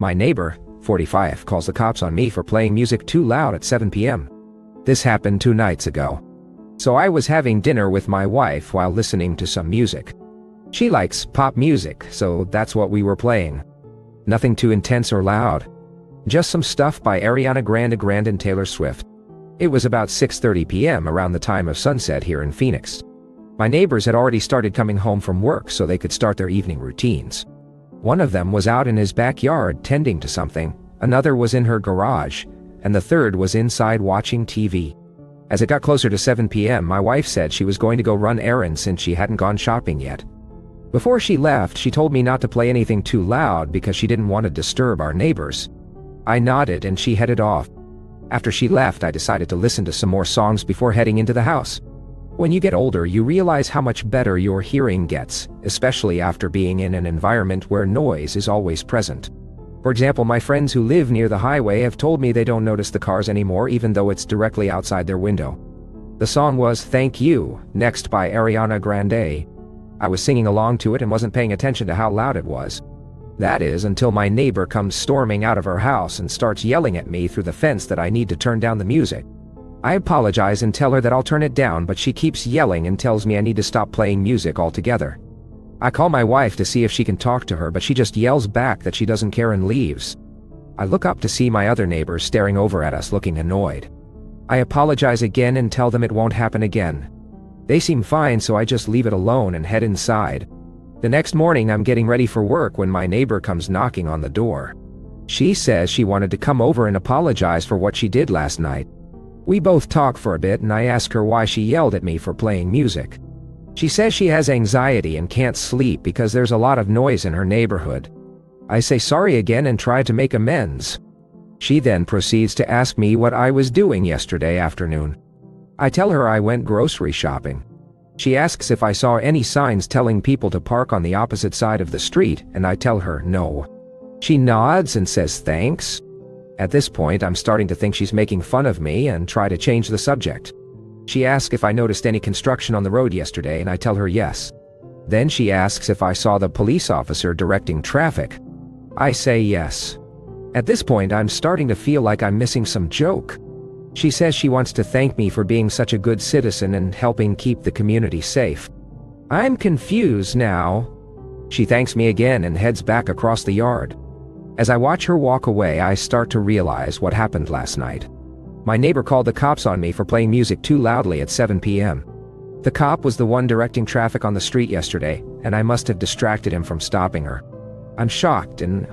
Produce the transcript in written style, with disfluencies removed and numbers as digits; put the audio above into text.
My neighbor, 45, calls the cops on me for playing music too loud at 7 p.m. This happened 2 nights ago. So I was having dinner with my wife while listening to some music. She likes pop music, so that's what we were playing. Nothing too intense or loud. Just some stuff by Ariana Grande and Taylor Swift. It was about 6:30 p.m. around the time of sunset here in Phoenix. My neighbors had already started coming home from work so they could start their evening routines. One of them was out in his backyard tending to something, another was in her garage, and the third was inside watching TV. As it got closer to 7 p.m., my wife said she was going to go run errands since she hadn't gone shopping yet. Before she left, she told me not to play anything too loud because she didn't want to disturb our neighbors. I nodded and she headed off. After she left, I decided to listen to some more songs before heading into the house. When you get older, you realize how much better your hearing gets, especially after being in an environment where noise is always present. For example, my friends who live near the highway have told me they don't notice the cars anymore even though it's directly outside their window. The song was Thank You, Next by Ariana Grande. I was singing along to it and wasn't paying attention to how loud it was. That is, until my neighbor comes storming out of her house and starts yelling at me through the fence that I need to turn down the music. I apologize and tell her that I'll turn it down, but she keeps yelling and tells me I need to stop playing music altogether. I call my wife to see if she can talk to her, but she just yells back that she doesn't care and leaves. I look up to see my other neighbors staring over at us looking annoyed. I apologize again and tell them it won't happen again. They seem fine, so I just leave it alone and head inside. The next morning I'm getting ready for work when my neighbor comes knocking on the door. She says she wanted to come over and apologize for what she did last night. We both talk for a bit and I ask her why she yelled at me for playing music. She says she has anxiety and can't sleep because there's a lot of noise in her neighborhood. I say sorry again and try to make amends. She then proceeds to ask me what I was doing yesterday afternoon. I tell her I went grocery shopping. She asks if I saw any signs telling people to park on the opposite side of the street, and I tell her no. She nods and says thanks. At this point, I'm starting to think she's making fun of me and try to change the subject. She asks if I noticed any construction on the road yesterday, and I tell her yes. Then she asks if I saw the police officer directing traffic. I say yes. At this point, I'm starting to feel like I'm missing some joke. She says she wants to thank me for being such a good citizen and helping keep the community safe. I'm confused now. She thanks me again and heads back across the yard. As I watch her walk away, I start to realize what happened last night. My neighbor called the cops on me for playing music too loudly at 7 p.m. The cop was the one directing traffic on the street yesterday, and I must have distracted him from stopping her. I'm shocked and